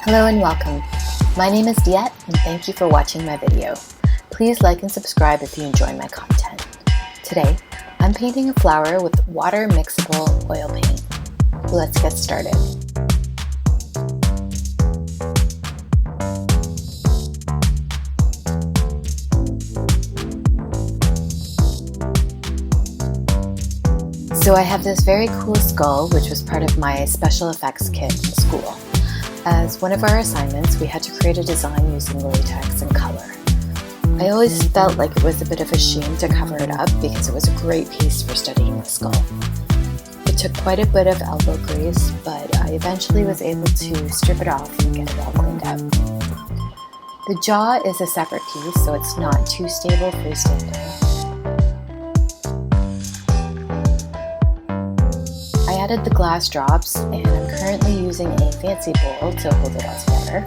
Hello and welcome. My name is Diette and thank you for watching my video. Please like and subscribe if you enjoy my content. Today, I'm painting a flower with water mixable oil paint. Let's get started. So I have this very cool skull, which was part of my special effects kit in school. As one of our assignments, we had to create a design using latex and color. I always felt like it was a bit of a shame to cover it up because it was a great piece for studying the skull. It took quite a bit of elbow grease, but I eventually was able to strip it off and get it all cleaned up. The jaw is a separate piece, so it's not too stable freestanding. I added the glass drops, and I'm currently using a fancy bowl to hold it all together.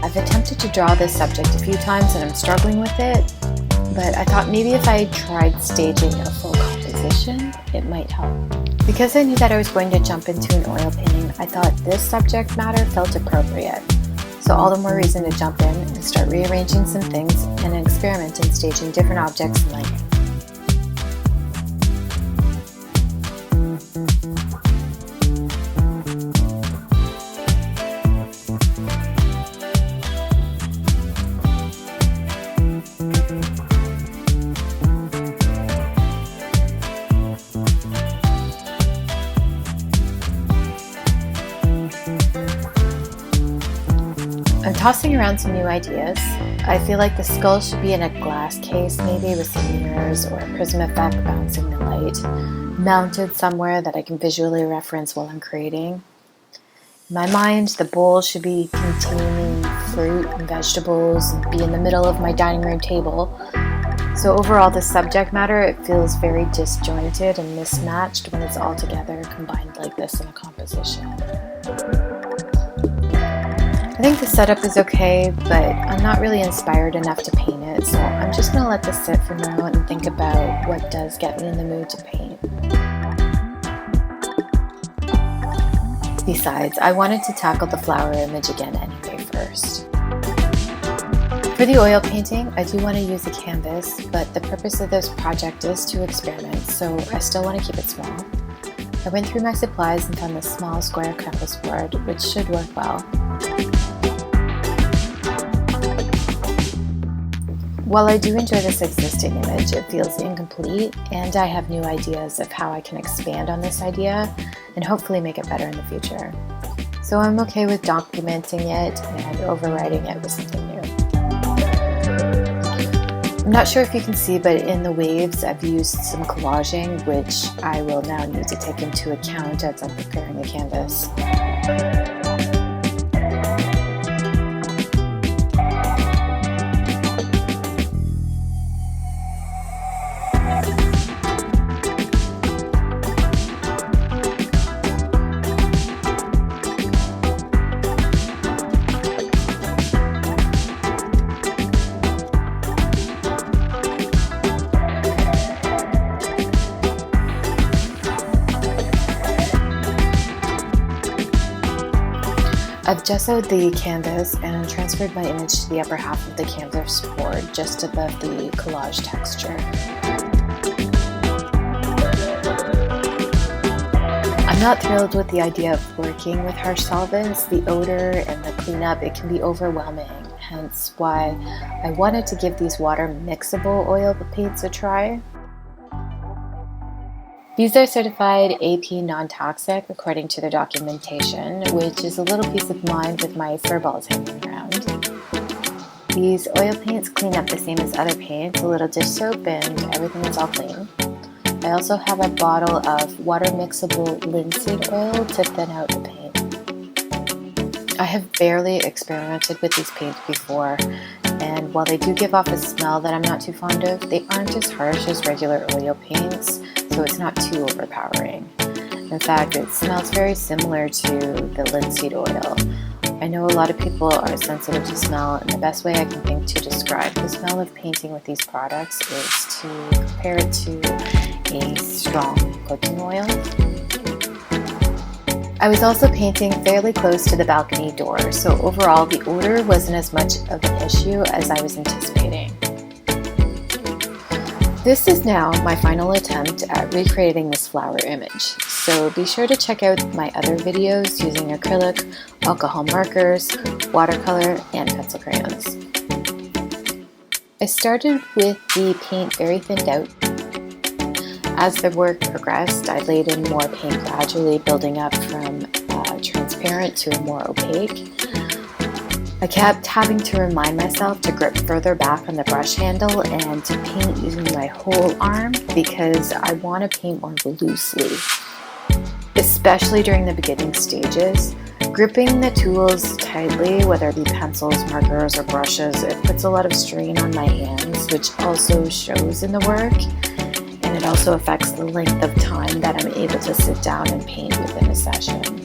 I've attempted to draw this subject a few times and I'm struggling with it, but I thought maybe if I tried staging a full composition, it might help. Because I knew that I was going to jump into an oil painting, I thought this subject matter felt appropriate. So all the more reason to jump in and start rearranging some things and experiment in staging different objects and lighting. I'm tossing around some new ideas. I feel like the skull should be in a glass case, maybe with some mirrors or a prism effect bouncing the light, mounted somewhere that I can visually reference while I'm creating. In my mind, the bowl should be containing fruit and vegetables and be in the middle of my dining room table. So overall, the subject matter, it feels very disjointed and mismatched when it's all together, combined like this in a composition. I think the setup is okay, but I'm not really inspired enough to paint it, so I'm just going to let this sit for now and think about what does get me in the mood to paint. Besides, I wanted to tackle the flower image again anyway first. For the oil painting, I do want to use a canvas, but the purpose of this project is to experiment, so I still want to keep it small. I went through my supplies and found this small square canvas board, which should work well. While I do enjoy this existing image, it feels incomplete, and I have new ideas of how I can expand on this idea and hopefully make it better in the future. So I'm okay with documenting it and overwriting it with something new. I'm not sure if you can see, but in the waves I've used some collaging, which I will now need to take into account as I'm preparing the canvas. I've gessoed the canvas and transferred my image to the upper half of the canvas board just above the collage texture. I'm not thrilled with the idea of working with harsh solvents. The odor and the cleanup, it can be overwhelming, hence why I wanted to give these water mixable oil paints a try. These are certified AP non-toxic according to their documentation, which is a little peace of mind with my fur balls hanging around. These oil paints clean up the same as other paints, a little dish soap and everything is all clean. I also have a bottle of water mixable linseed oil to thin out the paint. I have barely experimented with these paints before, and while they do give off a smell that I'm not too fond of, they aren't as harsh as regular oil paints, so it's not too overpowering. In fact, it smells very similar to the linseed oil. I know a lot of people are sensitive to smell, and the best way I can think to describe the smell of painting with these products is to compare it to a strong cooking oil. I was also painting fairly close to the balcony door, so overall the odor wasn't as much of an issue as I was anticipating. This is now my final attempt at recreating this flower image, so be sure to check out my other videos using acrylic, alcohol markers, watercolor, and pencil crayons. I started with the paint very thinned out. As the work progressed, I laid in more paint gradually, building up from transparent to more opaque. I kept having to remind myself to grip further back on the brush handle and to paint using my whole arm because I want to paint more loosely, especially during the beginning stages. Gripping the tools tightly, whether it be pencils, markers, or brushes, it puts a lot of strain on my hands, which also shows in the work, and it also affects the length of time that I'm able to sit down and paint within a session.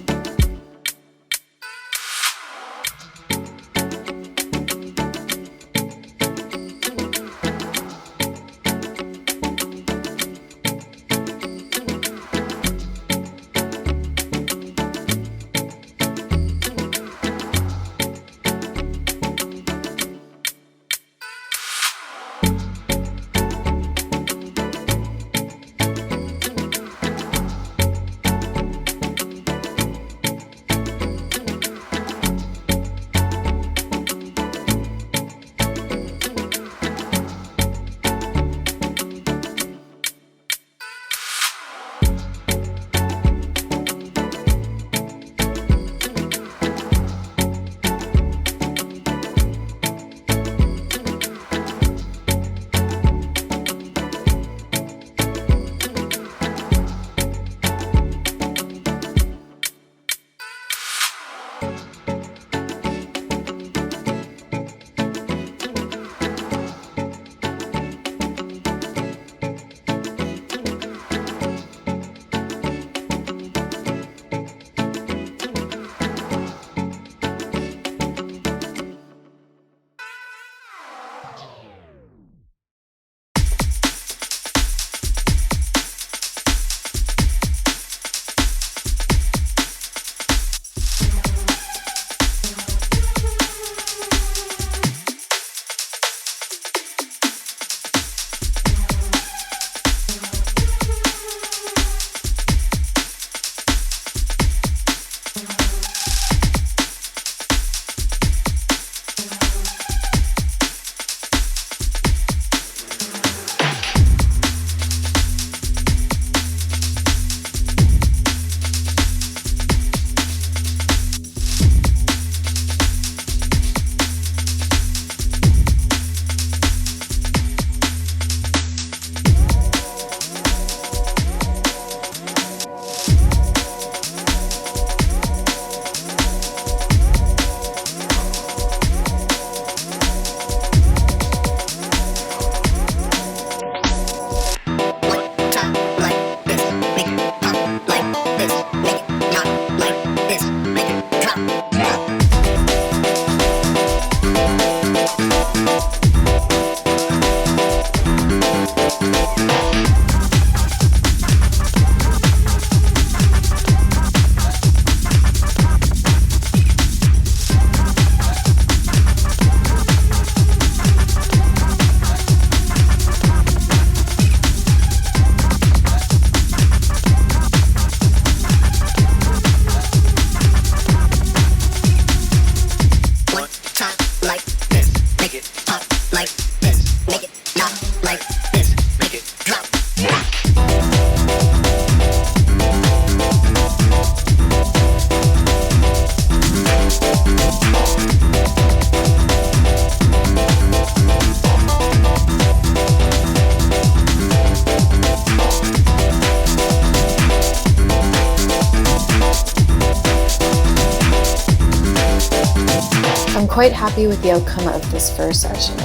quite happy with the outcome of this first session.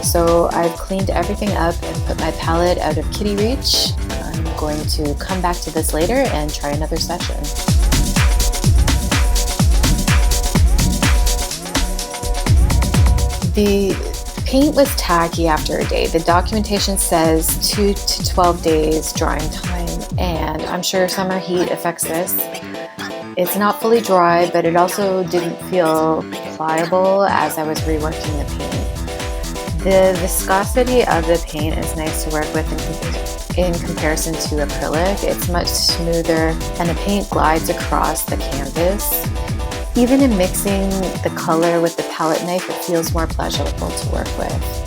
So I've cleaned everything up and put my palette out of kitty reach. I'm going to come back to this later and try another session. The paint was tacky after a day. The documentation says 2 to 12 days drying time, and I'm sure summer heat affects this. It's not fully dry, but it also didn't feel pliable as I was reworking the paint. The viscosity of the paint is nice to work with in comparison to acrylic. It's much smoother and the paint glides across the canvas. Even in mixing the color with the palette knife, it feels more pleasurable to work with.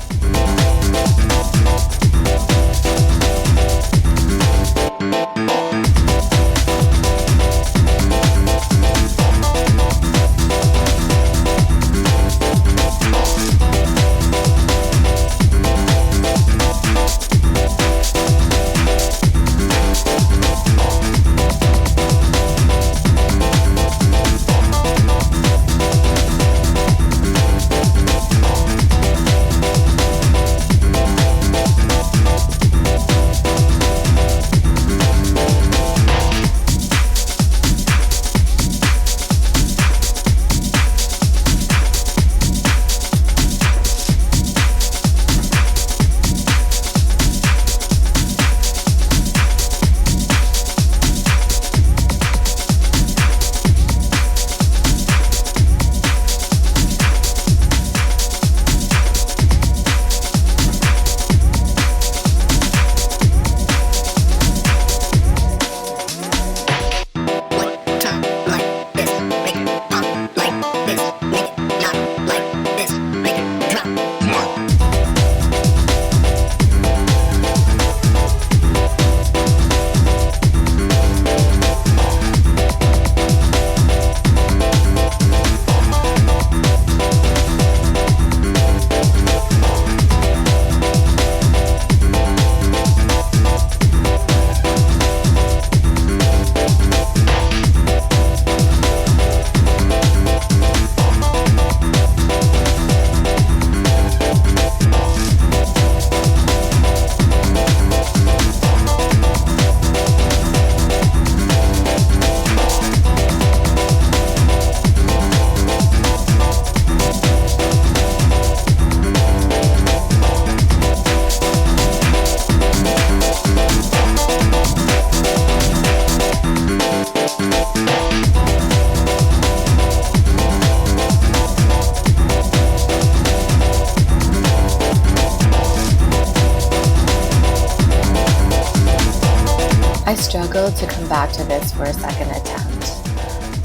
I struggled to come back to this for a second attempt.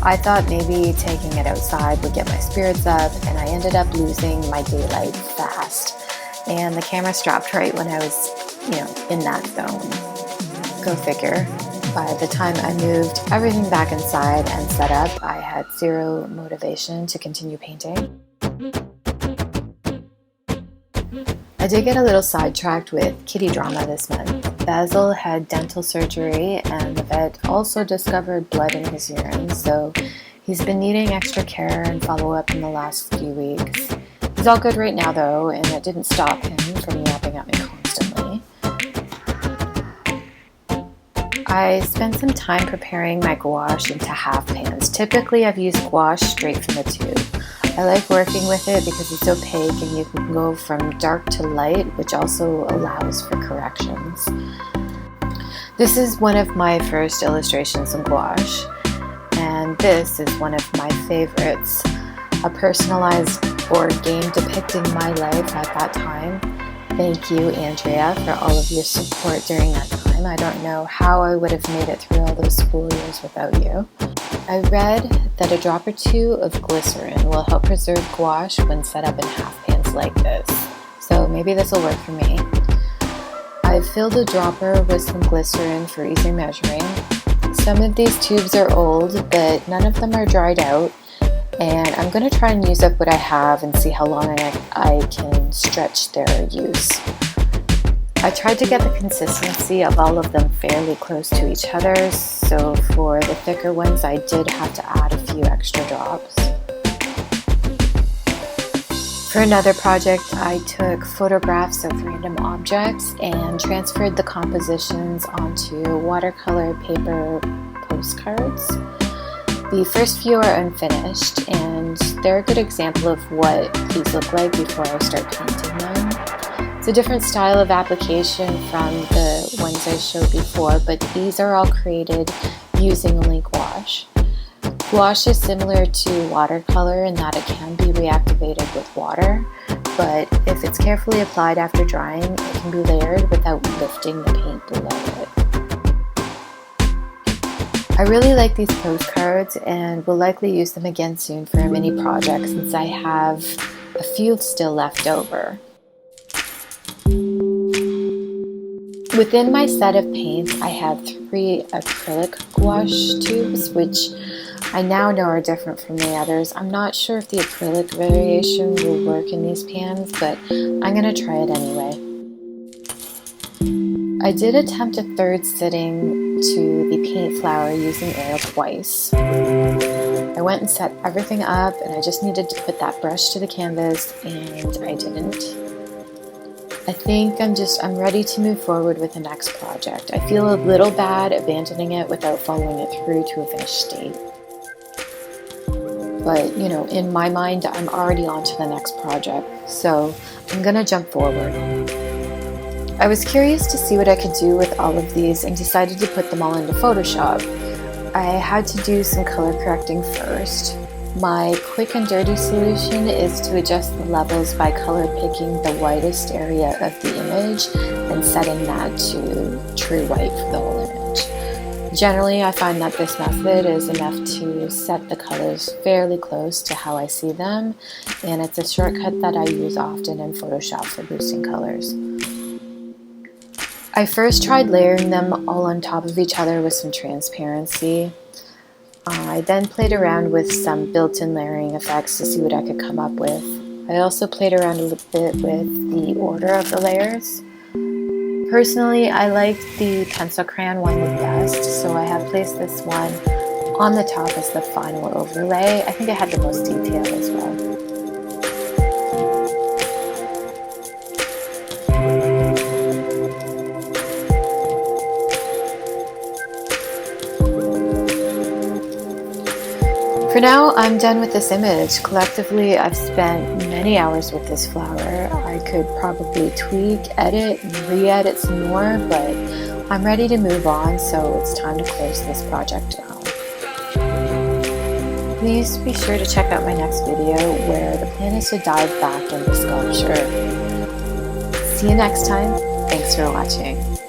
I thought maybe taking it outside would get my spirits up, and I ended up losing my daylight fast. And the camera stopped right when I was, in that zone. Go figure. By the time I moved everything back inside and set up, I had zero motivation to continue painting. I did get a little sidetracked with kitty drama this month. Basil had dental surgery and the vet also discovered blood in his urine, so he's been needing extra care and follow-up in the last few weeks. He's all good right now though, and it didn't stop him from yapping at me constantly. I spent some time preparing my gouache into half pans. Typically I've used gouache straight from the tube. I like working with it because it's opaque and you can go from dark to light, which also allows for corrections. This is one of my first illustrations in gouache, and this is one of my favorites. A personalized board game depicting my life at that time. Thank you, Andrea, for all of your support during that time. I don't know how I would have made it through all those school years without you. I read that a drop or two of glycerin will help preserve gouache when set up in half pans like this. So maybe this will work for me. I've filled a dropper with some glycerin for easy measuring. Some of these tubes are old, but none of them are dried out. And I'm going to try and use up what I have and see how long I can stretch their use. I tried to get the consistency of all of them fairly close to each other, so for the thicker ones I did have to add a few extra drops. For another project, I took photographs of random objects and transferred the compositions onto watercolor paper postcards. The first few are unfinished, and they're a good example of what these look like before I start painting them. It's a different style of application from the ones I showed before, but these are all created using only gouache. Gouache is similar to watercolor in that it can be reactivated with water, but if it's carefully applied after drying, it can be layered without lifting the paint below it. I really like these postcards and will likely use them again soon for a mini project since I have a few still left over. Within my set of paints, I have 3 acrylic gouache tubes, which I now know are different from the others. I'm not sure if the acrylic variation will work in these pans, but I'm going to try it anyway. I did attempt a third sitting to the paint flower using air twice. I went and set everything up, and I just needed to put that brush to the canvas, and I didn't. I think I'm ready to move forward with the next project. I feel a little bad abandoning it without following it through to a finished state. But, you know, in my mind, I'm already on to the next project, so I'm gonna jump forward. I was curious to see what I could do with all of these and decided to put them all into Photoshop. I had to do some color correcting first. My quick and dirty solution is to adjust the levels by color picking the whitest area of the image and setting that to true white for the whole image. Generally, I find that this method is enough to set the colors fairly close to how I see them, and it's a shortcut that I use often in Photoshop for boosting colors. I first tried layering them all on top of each other with some transparency. I then played around with some built-in layering effects to see what I could come up with. I also played around a little bit with the order of the layers. Personally, I liked the pencil crayon one the best, so I have placed this one on the top as the final overlay. I think it had the most detail as well. For now, I'm done with this image. Collectively, I've spent many hours with this flower. I could probably tweak, edit, and re-edit some more, but I'm ready to move on, so it's time to close this project down. Please be sure to check out my next video where the plan is to dive back into sculpture. See you next time. Thanks for watching.